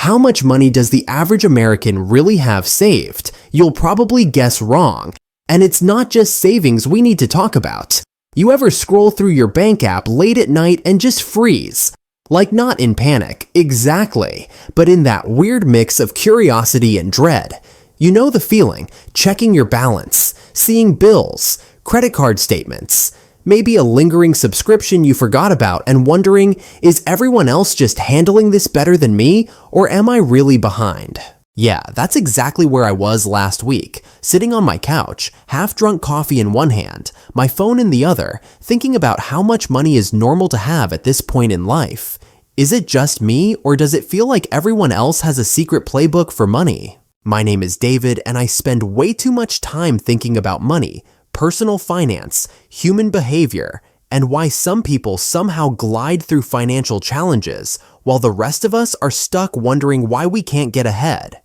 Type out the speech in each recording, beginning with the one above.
How much money does the average American really have saved? You'll probably guess wrong. And it's not just savings we need to talk about. You ever scroll through your bank app late at night and just freeze? Like not in panic, exactly, but in that weird mix of curiosity and dread. You know the feeling, checking your balance, seeing bills, credit card statements, maybe a lingering subscription you forgot about and wondering, is everyone else just handling this better than me, or am I really behind? Yeah, that's exactly where I was last week, sitting on my couch, half-drunk coffee in one hand, my phone in the other, thinking about how much money is normal to have at this point in life. Is it just me, or does it feel like everyone else has a secret playbook for money? My name is David, and I spend way too much time thinking about money, personal finance, human behavior, and why some people somehow glide through financial challenges, while the rest of us are stuck wondering why we can't get ahead.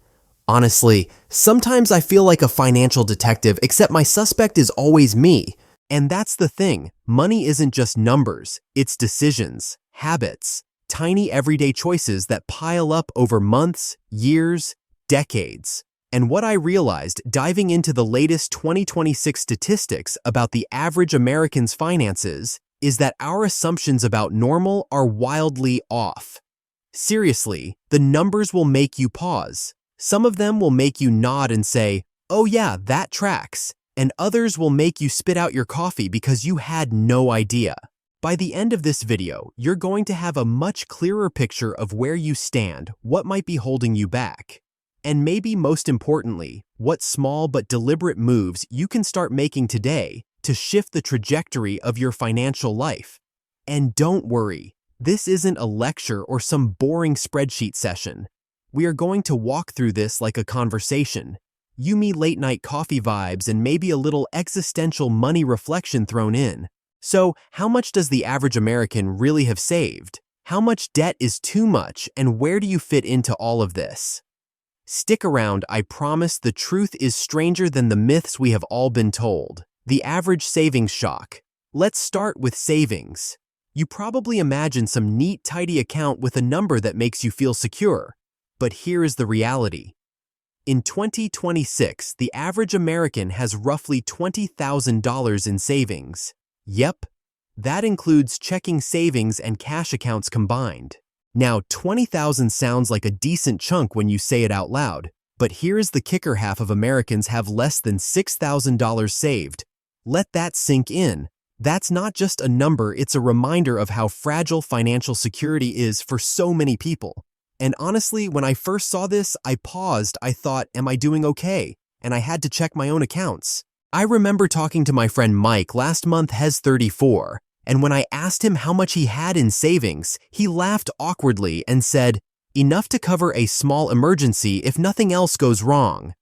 Honestly, sometimes I feel like a financial detective, except my suspect is always me. And that's the thing, money isn't just numbers, it's decisions, habits, tiny everyday choices that pile up over months, years, decades. And what I realized diving into the latest 2026 statistics about the average American's finances is that our assumptions about normal are wildly off. Seriously, the numbers will make you pause. Some of them will make you nod and say, "Oh yeah, that tracks," and others will make you spit out your coffee because you had no idea. By the end of this video, you're going to have a much clearer picture of where you stand, what might be holding you back, and maybe most importantly, what small but deliberate moves you can start making today to shift the trajectory of your financial life. And don't worry, this isn't a lecture or some boring spreadsheet session. We are going to walk through this like a conversation. You-me late-night coffee vibes and maybe a little existential money reflection thrown in. So, how much does the average American really have saved? How much debt is too much, and where do you fit into all of this? Stick around, I promise the truth is stranger than the myths we have all been told. The average savings shock. Let's start with savings. You probably imagine some neat, tidy account with a number that makes you feel secure. But here is the reality. In 2026, the average American has roughly $20,000 in savings. Yep, that includes checking savings and cash accounts combined. Now, $20,000 sounds like a decent chunk when you say it out loud, but here's the kicker: half of Americans have less than $6,000 saved. Let that sink in. That's not just a number, it's a reminder of how fragile financial security is for so many people. And honestly, when I first saw this, I paused. I thought, am I doing okay? And I had to check my own accounts. I remember talking to my friend Mike last month, he's 34, and when I asked him how much he had in savings, he laughed awkwardly and said, "Enough to cover a small emergency if nothing else goes wrong."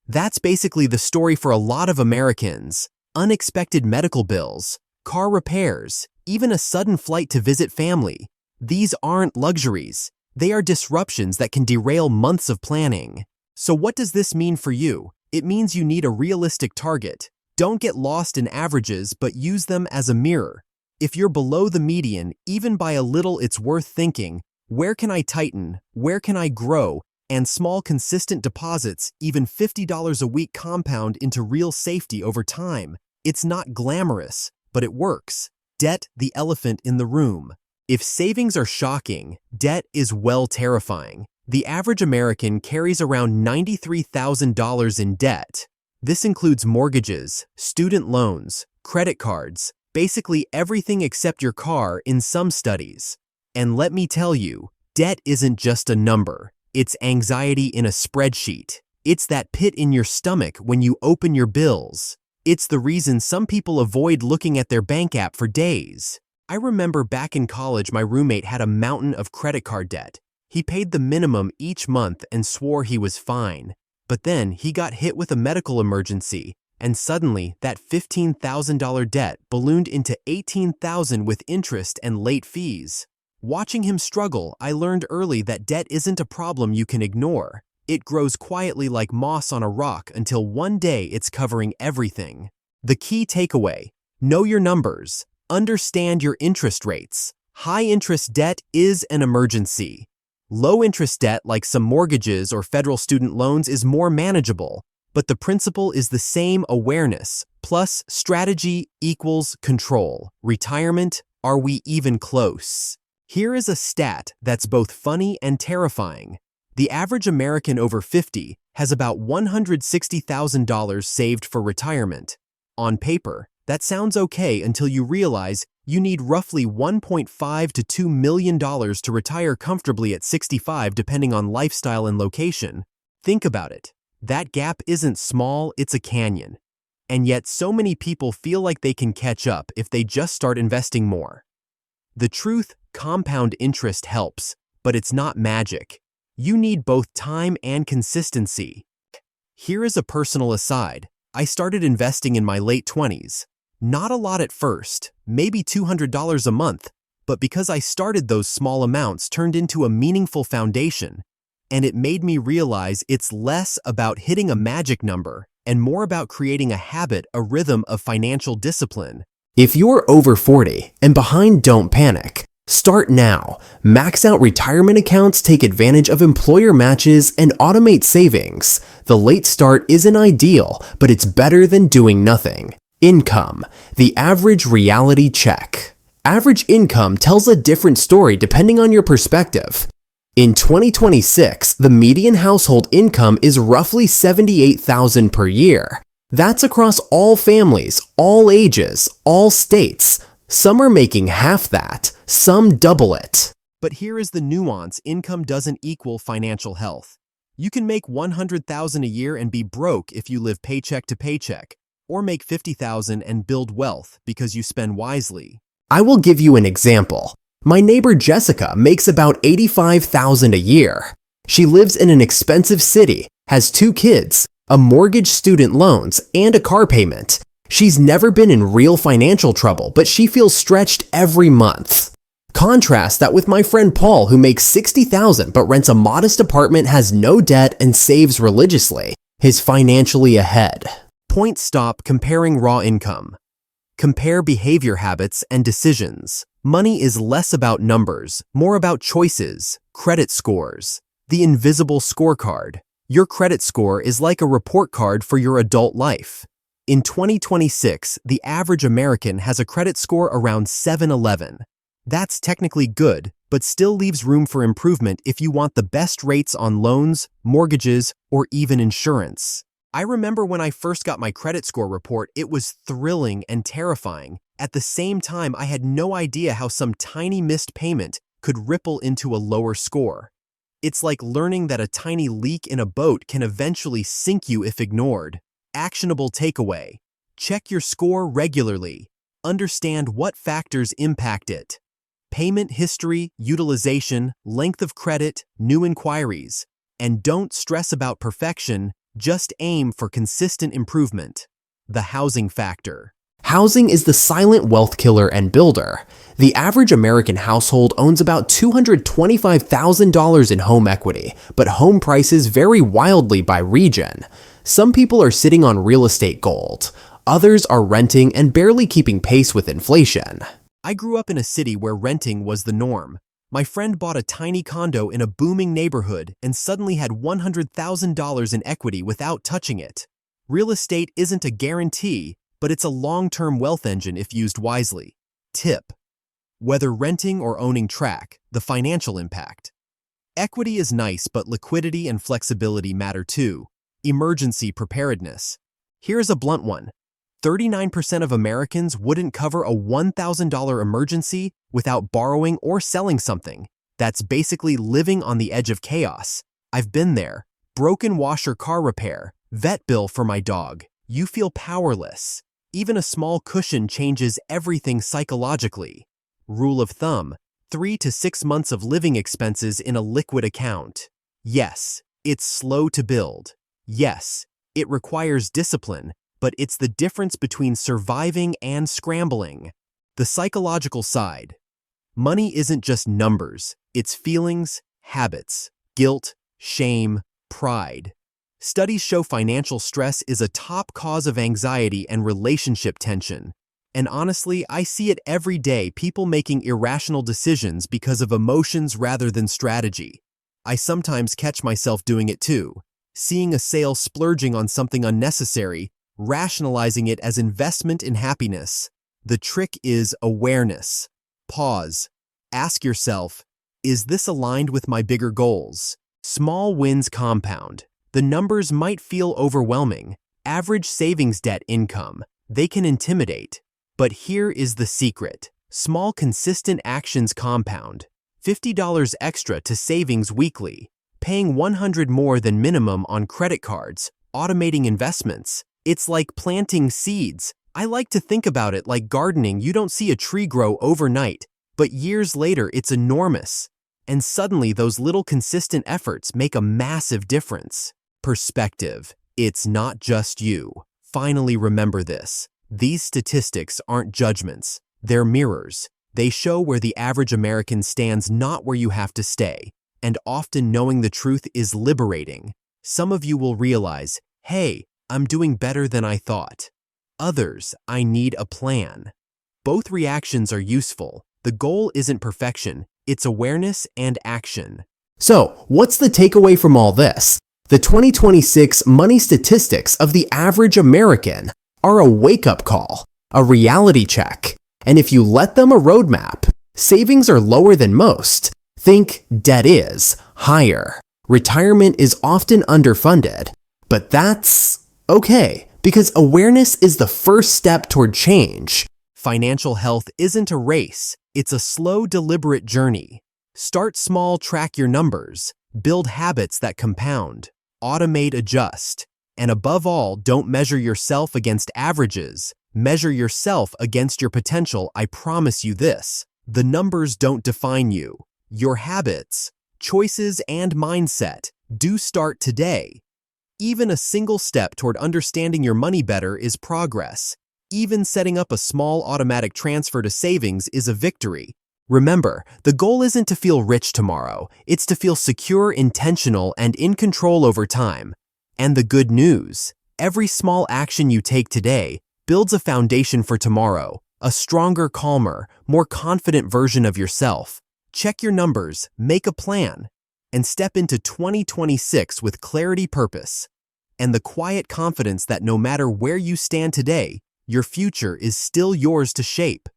That's basically the story for a lot of Americans. Unexpected medical bills, car repairs, even a sudden flight to visit family. These aren't luxuries. They are disruptions that can derail months of planning. So what does this mean for you? It means you need a realistic target. Don't get lost in averages, but use them as a mirror. If you're below the median, even by a little, it's worth thinking, where can I tighten? Where can I grow? And small, consistent deposits, even $50 a week, compound into real safety over time. It's not glamorous, but it works. Debt, the elephant in the room. If savings are shocking, debt is terrifying. The average American carries around $93,000 in debt. This includes mortgages, student loans, credit cards, basically everything except your car in some studies. And let me tell you, debt isn't just a number. It's anxiety in a spreadsheet. It's that pit in your stomach when you open your bills. It's the reason some people avoid looking at their bank app for days. I remember back in college, my roommate had a mountain of credit card debt. He paid the minimum each month and swore he was fine. But then he got hit with a medical emergency, and suddenly that $15,000 debt ballooned into $18,000 with interest and late fees. Watching him struggle, I learned early that debt isn't a problem you can ignore. It grows quietly like moss on a rock until one day it's covering everything. The key takeaway: know your numbers. Understand your interest rates. High-interest debt is an emergency. Low-interest debt like some mortgages or federal student loans is more manageable, but the principle is the same: awareness plus strategy equals control. Retirement, are we even close? Here is a stat that's both funny and terrifying. The average American over 50 has about $160,000 saved for retirement. On paper, that sounds okay until you realize you need roughly $1.5 to $2 million to retire comfortably at 65 depending on lifestyle and location. Think about it. That gap isn't small, it's a canyon. And yet so many people feel like they can catch up if they just start investing more. The truth, compound interest helps, but it's not magic. You need both time and consistency. Here is a personal aside. I started investing in my late 20s. Not a lot at first, maybe $200 a month, but because I started, those small amounts turned into a meaningful foundation. And it made me realize it's less about hitting a magic number and more about creating a habit, a rhythm of financial discipline. If you're over 40 and behind, don't panic. Start now. Max out retirement accounts, take advantage of employer matches, and automate savings. The late start isn't ideal, but it's better than doing nothing. Income, the average reality check. Average income tells a different story depending on your perspective. In 2026, the median household income is roughly $78,000 per year. That's across all families, all ages, all states. Some are making half that, some double it. But here is the nuance: income doesn't equal financial health. You can make $100,000 a year and be broke if you live paycheck to paycheck, or make $50,000 and build wealth because you spend wisely. I will give you an example. My neighbor Jessica makes about $85,000 a year. She lives in an expensive city, has 2 kids, a mortgage, student loans, and a car payment. She's never been in real financial trouble, but she feels stretched every month. Contrast that with my friend Paul, who makes $60,000 but rents a modest apartment, has no debt, and saves religiously. He's financially ahead. Point stop comparing raw income. Compare behavior habits and decisions. Money is less about numbers, more about choices. Credit scores. The invisible scorecard. Your credit score is like a report card for your adult life. In 2026, the average American has a credit score around 711. That's technically good, but still leaves room for improvement if you want the best rates on loans, mortgages, or even insurance. I remember when I first got my credit score report, it was thrilling and terrifying. At the same time, I had no idea how some tiny missed payment could ripple into a lower score. It's like learning that a tiny leak in a boat can eventually sink you if ignored. Actionable takeaway. Check your score regularly. Understand what factors impact it. Payment history, utilization, length of credit, new inquiries. And don't stress about perfection, just aim for consistent improvement. The housing factor. Housing is the silent wealth killer and builder. The average American household owns about $225,000 in home equity, but home prices vary wildly by region. Some people are sitting on real estate gold. Others are renting and barely keeping pace with inflation. I grew up in a city where renting was the norm. My friend bought a tiny condo in a booming neighborhood and suddenly had $100,000 in equity without touching it. Real estate isn't a guarantee, but it's a long-term wealth engine if used wisely. Tip: whether renting or owning, track the financial impact. Equity is nice, but liquidity and flexibility matter too. Emergency preparedness. Here's a blunt one. 39% of Americans wouldn't cover a $1,000 emergency without borrowing or selling something. That's basically living on the edge of chaos. I've been there. Broken washer, car repair, vet bill for my dog. You feel powerless. Even a small cushion changes everything psychologically. Rule of thumb: 3 to 6 months of living expenses in a liquid account. Yes, it's slow to build. Yes, it requires discipline, but it's the difference between surviving and scrambling. The psychological side. Money isn't just numbers, it's feelings, habits, guilt, shame, pride. Studies show financial stress is a top cause of anxiety and relationship tension. And honestly, I see it every day: people making irrational decisions because of emotions rather than strategy. I sometimes catch myself doing it too, seeing a sale splurging on something unnecessary, rationalizing it as investment in happiness. The trick is awareness. Pause. Ask yourself, is this aligned with my bigger goals? Small wins compound. The numbers might feel overwhelming. Average savings debt income. They can intimidate. But here is the secret. Small consistent actions compound. $50 extra to savings weekly. Paying $100 more than minimum on credit cards. Automating investments. It's like planting seeds. I like to think about it like gardening. You don't see a tree grow overnight, but years later it's enormous. And suddenly those little consistent efforts make a massive difference. Perspective. It's not just you. Finally remember this. These statistics aren't judgments. They're mirrors. They show where the average American stands, not where you have to stay. And often knowing the truth is liberating. Some of you will realize, hey, I'm doing better than I thought. Others, I need a plan. Both reactions are useful. The goal isn't perfection, it's awareness and action. So, what's the takeaway from all this? The 2026 money statistics of the average American are a wake-up call, a reality check. And if you let them a roadmap, savings are lower than most. Think debt is higher. Retirement is often underfunded. But that's okay, because awareness is the first step toward change. Financial health isn't a race, it's a slow, deliberate journey. Start small, track your numbers, build habits that compound, automate, adjust, and above all, don't measure yourself against averages. Measure yourself against your potential. I promise you this. The numbers don't define you. Your habits, choices, and mindset do start today. Even a single step toward understanding your money better is progress. Even setting up a small automatic transfer to savings is a victory. Remember, the goal isn't to feel rich tomorrow. It's to feel secure, intentional, and in control over time. And the good news, every small action you take today builds a foundation for tomorrow, a stronger, calmer, more confident version of yourself. Check your numbers, make a plan, and step into 2026 with clarity, purpose, and the quiet confidence that no matter where you stand today, your future is still yours to shape.